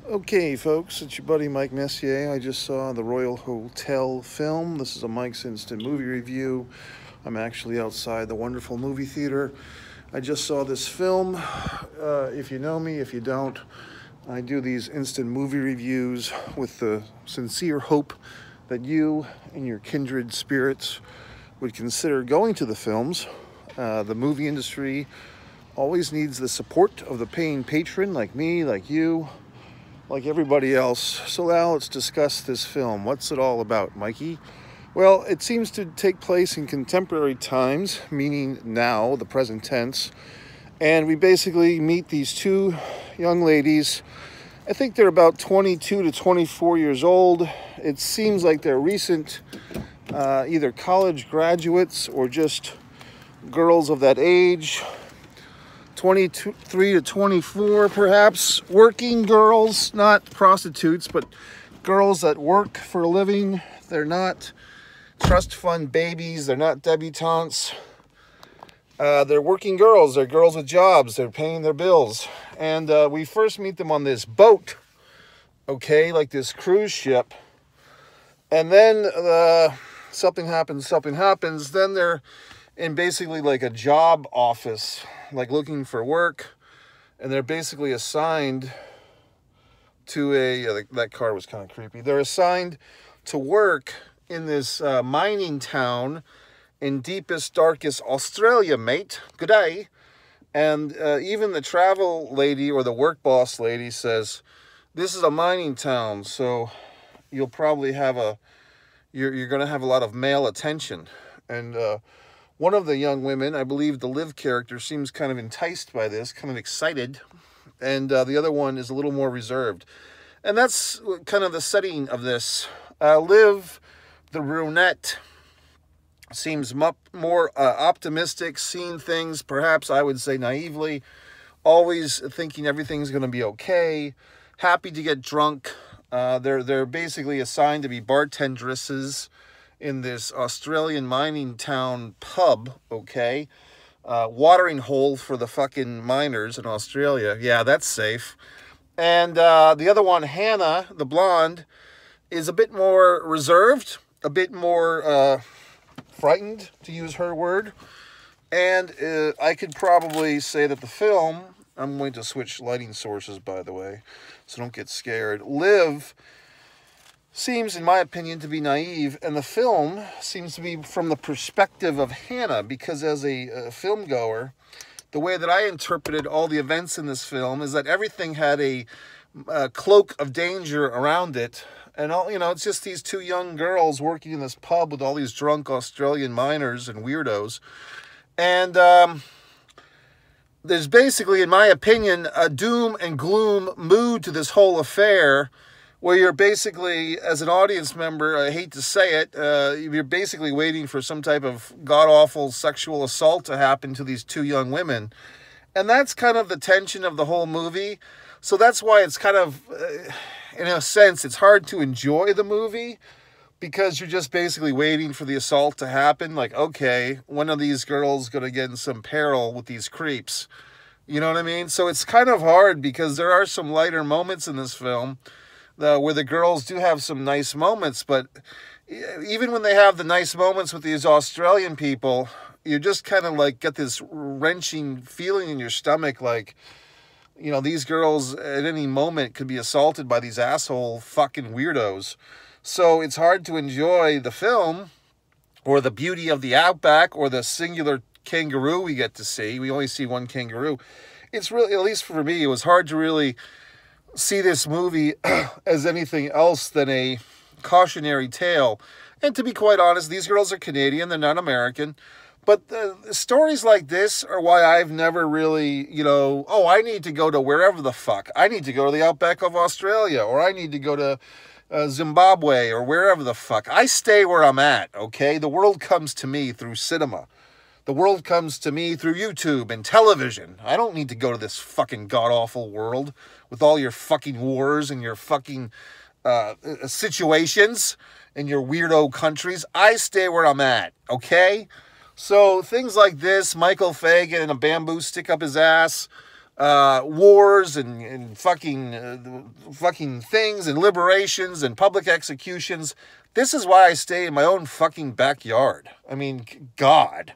Okay, folks, it's your buddy Mike Messier. I just saw the Royal Hotel film. This is a Mike's Instant Movie Review. I'm actually outside the wonderful movie theater. I just saw this film. If you know me, if you don't, I do these instant movie reviews with the sincere hope that you and your kindred spirits would consider going to the films. The movie industry always needs the support of the paying patron like me, like you, like everybody else. So now let's discuss this film. What's it all about, Mikey? Well, it seems to take place in contemporary times, meaning now, the present tense. And we basically meet these two young ladies. I think they're about 22 to 24 years old. It seems like they're recent, either college graduates or just girls of that age. 23 to 24, perhaps. Working girls, not prostitutes, but girls that work for a living. They're not trust fund babies. They're not debutantes. They're working girls. They're girls with jobs. They're paying their bills. And we first meet them on this boat, okay, like this cruise ship. And then something happens. Then they're in basically like a job office, like looking for work, and they're basically assigned to that car was kind of creepy. They're assigned to work in this mining town in deepest, darkest Australia, mate. Good day. And even the travel lady or the work boss lady says, this is a mining town, so you'll probably have you're going to have a lot of male attention. And one of the young women, I believe the Liv character, seems kind of enticed by this, kind of excited. And the other one is a little more reserved. And that's kind of the setting of this. Liv, the brunette, seems more optimistic, seeing things, perhaps I would say naively, always thinking everything's going to be okay, happy to get drunk. They're basically assigned to be bartenderesses in this Australian mining town pub, okay? Watering hole for the fucking miners in Australia. Yeah, that's safe. And the other one, Hannah, the blonde, is a bit more reserved, a bit more frightened, to use her word. And I could probably say that the film, I'm going to switch lighting sources, by the way, so don't get scared. Liv seems, in my opinion, to be naive, and the film seems to be from the perspective of Hannah, because as a film goer, the way that I interpreted all the events in this film is that everything had a cloak of danger around it. And all, it's just these two young girls working in this pub with all these drunk Australian miners and weirdos. And there's basically, in my opinion, a doom and gloom mood to this whole affair, where you're basically, as an audience member, I hate to say it, you're basically waiting for some type of god-awful sexual assault to happen to these two young women. And that's kind of the tension of the whole movie. So that's why it's kind of, in a sense, it's hard to enjoy the movie, because you're just basically waiting for the assault to happen. Like, okay, one of these girls going to get in some peril with these creeps. You know what I mean? So it's kind of hard, because there are some lighter moments in this film where the girls do have some nice moments, but even when they have the nice moments with these Australian people, you just kind of like get this wrenching feeling in your stomach, like, these girls at any moment could be assaulted by these asshole fucking weirdos. So it's hard to enjoy the film, or the beauty of the outback, or the singular kangaroo we get to see. We only see one kangaroo. It's really, at least for me, it was hard to really see this movie as anything else than a cautionary tale. And to be quite honest, these girls are Canadian, they're not American. But stories like this are why I've never really, I need to go to wherever the fuck. I need to go to the outback of Australia, or I need to go to Zimbabwe, or wherever the fuck. I stay where I'm at, okay? The world comes to me through cinema. The world comes to me through YouTube and television. I don't need to go to this fucking god-awful world with all your fucking wars and your fucking situations in your weirdo countries. I stay where I'm at, okay? So things like this, Michael Fagan and a bamboo stick up his ass, wars and fucking things and liberations and public executions. This is why I stay in my own fucking backyard. I mean, God.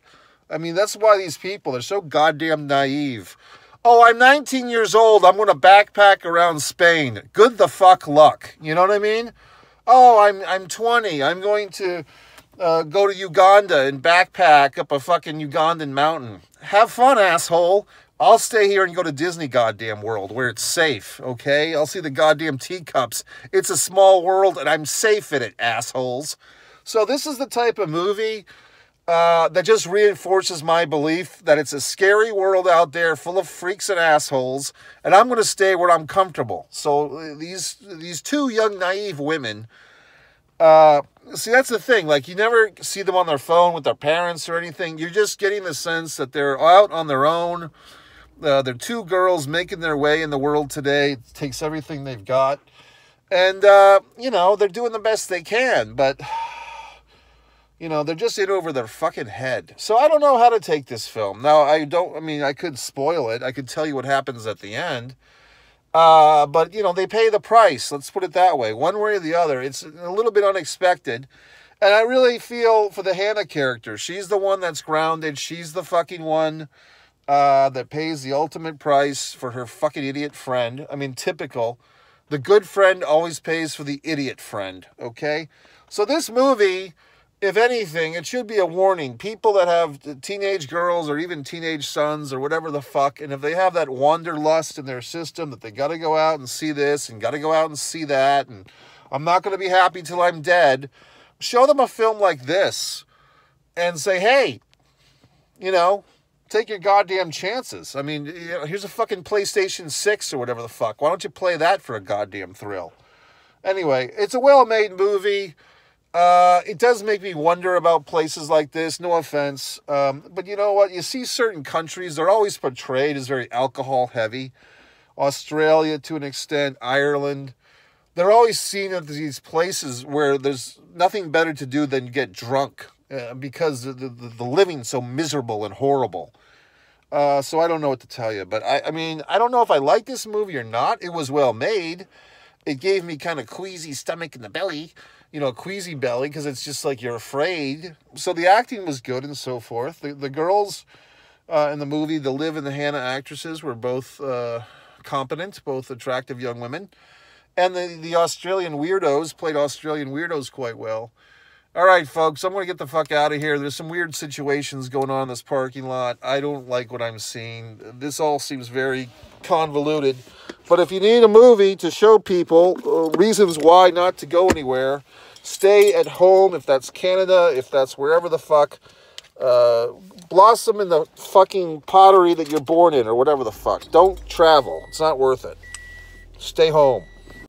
I mean, that's why these people are so goddamn naive. Oh, I'm 19 years old. I'm going to backpack around Spain. Good the fuck luck. You know what I mean? Oh, I'm 20. I'm going to go to Uganda and backpack up a fucking Ugandan mountain. Have fun, asshole. I'll stay here and go to Disney goddamn World where it's safe, okay? I'll see the goddamn teacups. It's a small world and I'm safe in it, assholes. So this is the type of movie that just reinforces my belief that it's a scary world out there full of freaks and assholes, and I'm going to stay where I'm comfortable. So these two young, naive women, see, that's the thing. Like, you never see them on their phone with their parents or anything. You're just getting the sense that they're out on their own. They're two girls making their way in the world today. It takes everything they've got. And, you know, they're doing the best they can. But, you know, they're just in over their fucking head. So I don't know how to take this film. Now, I could spoil it. I could tell you what happens at the end. But, you know, they pay the price. Let's put it that way. One way or the other. It's a little bit unexpected. And I really feel for the Hannah character. She's the one that's grounded. She's the fucking one that pays the ultimate price for her fucking idiot friend. I mean, typical. The good friend always pays for the idiot friend, okay? So this movie, if anything, it should be a warning. People that have teenage girls or even teenage sons or whatever the fuck, and if they have that wanderlust in their system that they got to go out and see this and got to go out and see that, and I'm not going to be happy till I'm dead, show them a film like this and say, hey, you know, take your goddamn chances. I mean, you know, here's a fucking PlayStation 6 or whatever the fuck. Why don't you play that for a goddamn thrill? Anyway, it's a well-made movie. It does make me wonder about places like this, no offense. But you know what? You see certain countries, they're always portrayed as very alcohol-heavy. Australia, to an extent, Ireland. They're always seen as these places where there's nothing better to do than get drunk because the living's so miserable and horrible. So I don't know what to tell you. But, I mean, I don't know if I like this movie or not. It was well made. It gave me kind of queasy stomach in the belly. You know, queasy belly, because it's just like you're afraid. So the acting was good and so forth. The girls in the movie, the Liv and the Hannah actresses, were both competent, both attractive young women. And the Australian weirdos played Australian weirdos quite well. All right, folks, I'm going to get the fuck out of here. There's some weird situations going on in this parking lot. I don't like what I'm seeing. This all seems very convoluted. But if you need a movie to show people reasons why not to go anywhere, stay at home, if that's Canada, if that's wherever the fuck. Blossom in the fucking pottery that you're born in or whatever the fuck. Don't travel. It's not worth it. Stay home.